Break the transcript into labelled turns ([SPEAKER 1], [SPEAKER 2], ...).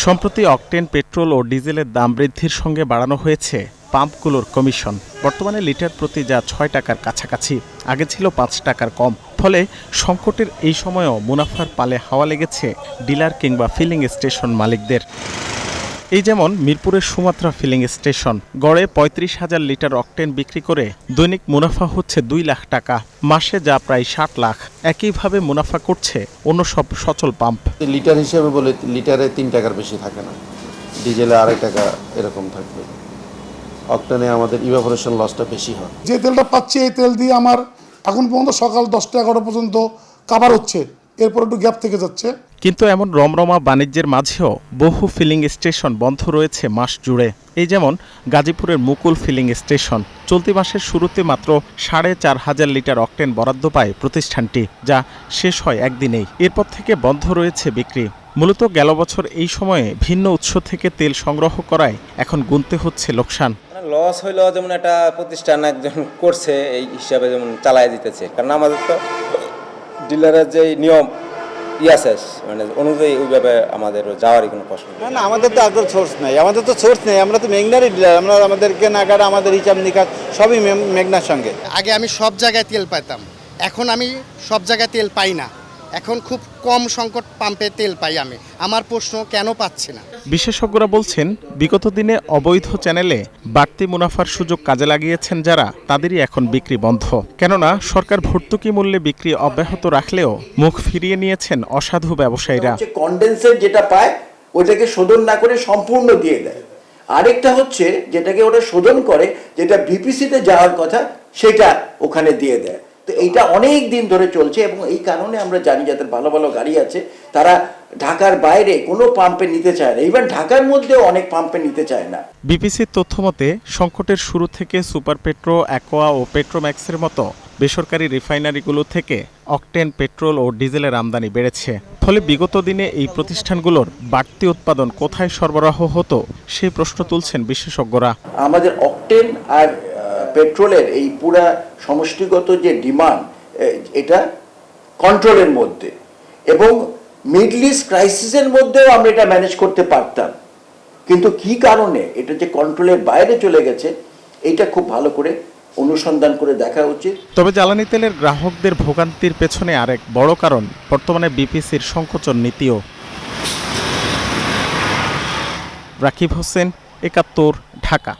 [SPEAKER 1] সম্প্রতি octane petrol ও ডিজেলের দাম বৃদ্ধির সঙ্গে বাড়ানো হয়েছে পাম্পগুলোর কমিশন। বর্তমানে লিটার প্রতি যা ৬ টাকার কাছাকাছি, আগে ছিল ৫ টাকার কম। ফলে সংকটের এই সময়েও মুনাফার পালে হাওয়া লেগেছে ডিলার কিংবা ফিলিং স্টেশন মালিকদের। এই যেমন মিরপুরের সুমাত্রা ফিলিং স্টেশন গড়ে ৩৫,০০০ লিটার অকটেন বিক্রি করে দৈনিক মুনাফা হচ্ছে ২ লাখ টাকা, মাসে যা প্রায় ৬০ লাখ। একইভাবে মুনাফা করছে অন্য সব সচল পাম্প।
[SPEAKER 2] লিটার হিসেবে বলে লিটারে ৩ টাকার বেশি থাকে না, ডিজেলে ২.৫ টাকা এরকম থাকবে। অকটেনে আমাদের ইভাপোরেশন লসটা বেশি হয়।
[SPEAKER 3] যে তেলটা পাচ্ছি এই তেল দিয়ে আমার এখন পর্যন্ত সকাল ১০টা ১১টা পর্যন্ত কাভার হচ্ছে, এরপর একটু গ্যাপ থেকে যাচ্ছে।
[SPEAKER 1] কিন্তু এমন রমরমা বাণিজ্যের মাঝেও বহু ফিলিং স্টেশন বন্ধ রয়েছে মাস জুড়ে। এই যেমন গাজীপুরের মুকুল ফিলিং স্টেশন চলতি মাসের শুরুতে মাত্র ৪,৫০০ লিটার অকটেন বরাদ্দ পায় প্রতিষ্ঠানটি, যা শেষ হয় একদিনেই। এরপর থেকে বন্ধ রয়েছে বিক্রি। মূলত গেল বছর এই সময়ে ভিন্ন উৎস থেকে তেল সংগ্রহ করায় এখন গুনতে হচ্ছে লোকসান।
[SPEAKER 4] লস হইলেও যেমন একটা প্রতিষ্ঠান একজন করছে এই হিসাবে যেমন চালায় দিতেছে, কারণ আমাদের তো ডিলারের যে নিয়ম ইয়াসেস মানে অনুযায়ী ওইভাবে আমাদের যাওয়ারই কোনো কষ্ট নেই।
[SPEAKER 5] না, আমাদের তো আগের সোর্স নেই, আমরা তো মেঘনারই ডিলার। আমাদের কেনাকাটা, আমাদের হিসাব নিকাশ সবই মেঘনার সঙ্গে।
[SPEAKER 6] আগে আমি সব জায়গায় তেল পাইতাম, এখন আমি সব জায়গায় তেল পাই না। এখন খুব কম সংকট পাম্পে তেল পাই আমি। আমার প্রশ্ন, কেন পাচ্ছি না?
[SPEAKER 1] বিশেষজ্ঞরা বলছেন, বিগত দিনে অবৈধ চ্যানেলে বাড়তি মুনাফার সুযোগ কাজে লাগিয়েছেন যারা, তাদেরই এখন বিক্রি বন্ধ। কেননা সরকার ভর্তুকি মূল্যে বিক্রি অব্যাহত রাখলেও মুখ ফিরিয়ে নিয়েছেন অসাধু ব্যবসায়ীরা।
[SPEAKER 7] কনডেন্সেট যেটা পায় ওইটাকে শোধন না করে সম্পূর্ণ দিয়ে দেয়। আরেকটা হচ্ছে যেটাকে ওটা শোধন করে, যেটা বিপিসিতে যাওয়ার কথা সেটা ওখানে দিয়ে দেয়। তো এইটা অনেক দিন ধরে চলছে এবং এই কারণে আমরা জানি যাদের ভালো ভালো গাড়ি আছে তারা ঢাকার বাইরে কোনো পাম্পে নিতে চায় না, ইভেন ঢাকার মধ্যেও অনেক পাম্পে নিতে চায় না।
[SPEAKER 1] বিপিসির তথ্য মতে সংকটের শুরু থেকে সুপার পেট্রো, অ্যাকোয়া ও পেট্রোম্যাক্সের মতো বেসরকারি রিফাইনারিগুলো থেকে অকটেন, পেট্রোল ও ডিজেলের আমদানি বেড়েছে। ফলে বিগত দিনে এই প্রতিষ্ঠানগুলোর বাড়তি উৎপাদন কোথায় সরবরাহ হতো সেই প্রশ্ন তুলছেন বিশেষজ্ঞরা।
[SPEAKER 7] আমাদের অকটেন আর পেট্রোলের এই পুরা সমষ্টিগত যে ডিমান্ড, এটা কন্ট্রোলের মধ্যে এবং মিডল ইস্ট ক্রাইসিসের মধ্যেও আমরা এটা ম্যানেজ করতে পারতাম, কিন্তু কি কারণে এটা যে কন্ট্রোলের বাইরে চলে গেছে এটা খুব ভালো করে অনুসন্ধান করে দেখা উচিত।
[SPEAKER 1] তবে জ্বালানি তেলের গ্রাহকদের ভোগান্তির পেছনে আরেক বড় কারণ বর্তমানে বিপিসির সংকোচন নীতিও। রাকিব হোসেন, ৭১, ঢাকা।